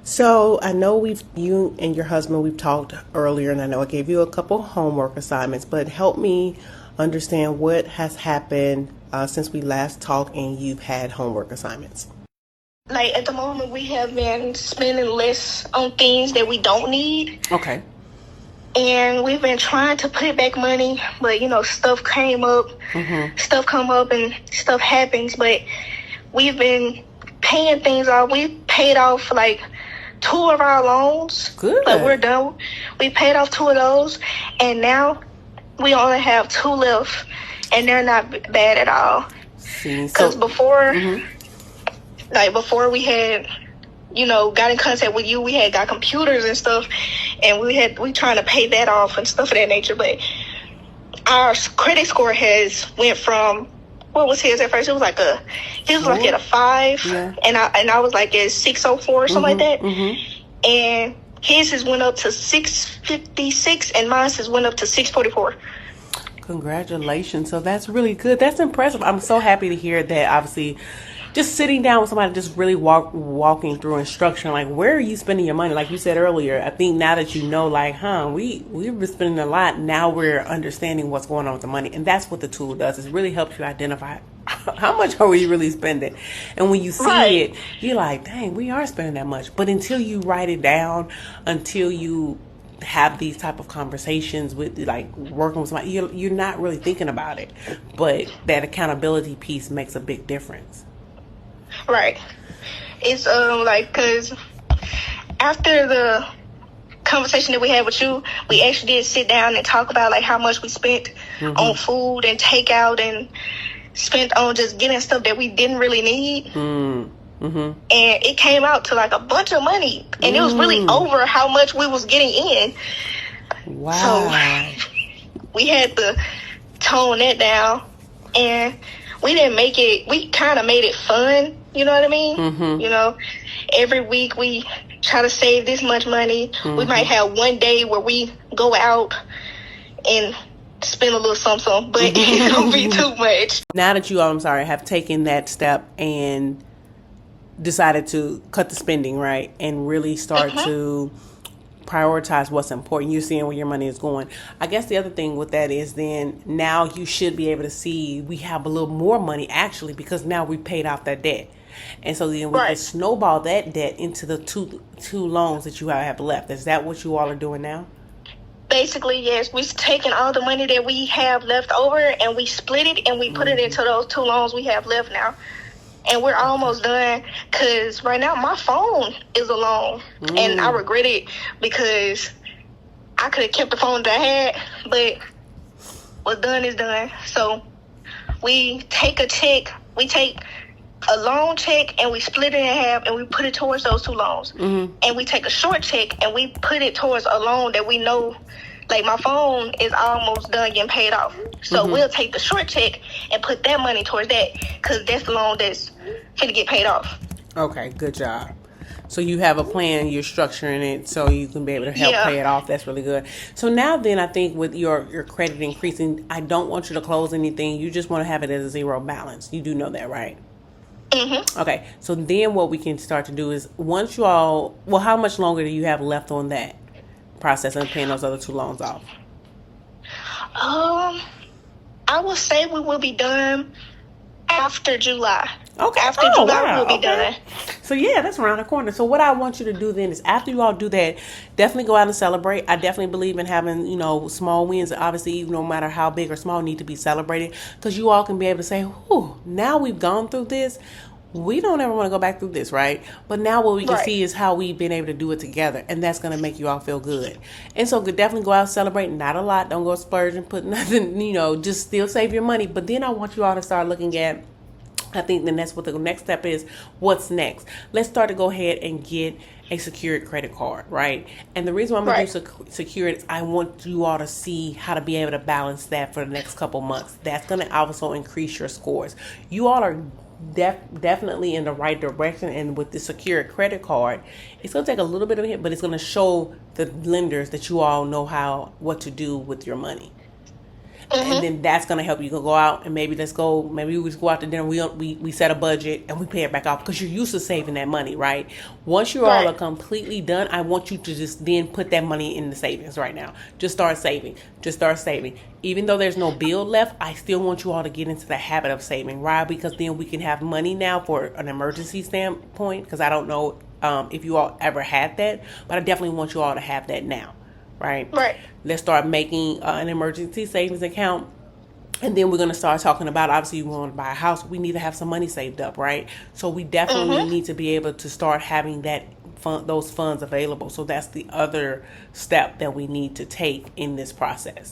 So I know you and your husband, we've talked earlier, and I know I gave you a couple homework assignments, but help me understand what has happened since we last talked and you've had homework assignments. Like at the moment, we have been spending less on things that we don't need. Okay. And we've been trying to put back money, but stuff came up, stuff come up and stuff happens. But we've been paying things off. We paid off like 2 of our loans. Good. But we're done. We paid off 2 of those, and now we only have 2 left, and they're not bad at all. Because before we had, got in contact with you, we had got computers and stuff, and we trying to pay that off and stuff of that nature. But our credit score has went from, what was his at first? It was like at a 5, yeah. and I was like at 604 or something like that. And his has went up to 656, and mine has went up to 644. Congratulations. So that's really good. That's impressive. I'm so happy to hear that. Obviously, just sitting down with somebody, just really walking through instruction, like, where are you spending your money? Like you said earlier, I think now that we've been spending a lot, now we're understanding what's going on with the money. And that's what the tool does. It really helps you identify how much are we really spending. And when you see it, you're like, dang, we are spending that much. But until you write it down, until you have these type of conversations with, like, working with somebody, you're not really thinking about it. But that accountability piece makes a big difference. Right. It's because after the conversation that we had with you, we actually did sit down and talk about like how much we spent on food and takeout, and spent on just getting stuff that we didn't really need. And it came out to like a bunch of money, and it was really over how much we was getting in. Wow. So we had to tone that down, and we kind of made it fun. You know what I mean? Every week we try to save this much money. We might have one day where we go out and spend a little something, but it don't be too much. Now that you, have taken that step and decided to cut the spending, right, and really start to prioritize what's important, you're seeing where your money is going. I guess the other thing with that is then now you should be able to see we have a little more money actually, because now we paid off that debt. And so then we can snowball that debt into the two loans that you have left. Is that what you all are doing now? Basically, yes. We've taken all the money that we have left over, and we split it, and we put it into those 2 loans we have left now. And we're almost done, because right now my phone is a loan. And I regret it, because I could have kept the phone that I had, but what's done is done. So we take a loan check, and we split it in half, and we put it towards those 2 loans. And we take a short check, and we put it towards a loan that we know, like my phone is almost done getting paid off. So we'll take the short check and put that money towards that, because that's the loan that's going to get paid off. Okay, good job. So you have a plan, you're structuring it so you can be able to help pay it off. That's really good. So now then, I think with your credit increasing, I don't want you to close anything. You just want to have it as a zero balance. You do know that, right? Okay, so then what we can start to do is, once you all, how much longer do you have left on that process of paying those other 2 loans off? I will say we will be done after July. Okay. After July, we'll be done. So yeah, that's around the corner. So what I want you to do then is, after you all do that, definitely go out and celebrate. I definitely believe in having, small wins. Obviously, no matter how big or small, need to be celebrated, because you all can be able to say, "Whew, now we've gone through this. We don't ever want to go back through this, right? But now what we can see is how we've been able to do it together, and that's going to make you all feel good." And so definitely go out and celebrate. Not a lot. Don't go splurge and put nothing, just still save your money. But then I want you all to start looking at, I think then that's what the next step is. What's next? Let's start to go ahead and get a secured credit card, right? And the reason why I'm going to do secured is I want you all to see how to be able to balance that for the next couple months. That's going to also increase your scores. You all are definitely in the right direction, and with the secured credit card, it's going to take a little bit of a hit, but it's going to show the lenders that you all know what to do with your money. And then that's going to help you go out and maybe we just go out to dinner. We set a budget and we pay it back off because you're used to saving that money, right? Once you all are completely done, I want you to just then put that money in the savings right now. Just start saving. Even though there's no bill left, I still want you all to get into the habit of saving, right? Because then we can have money now for an emergency standpoint, because I don't know if you all ever had that, but I definitely want you all to have that now. Right. Let's start making an emergency savings account. And then we're going to start talking about, obviously, you want to buy a house. We need to have some money saved up, right? So we definitely need to be able to start having those funds available. So that's the other step that we need to take in this process.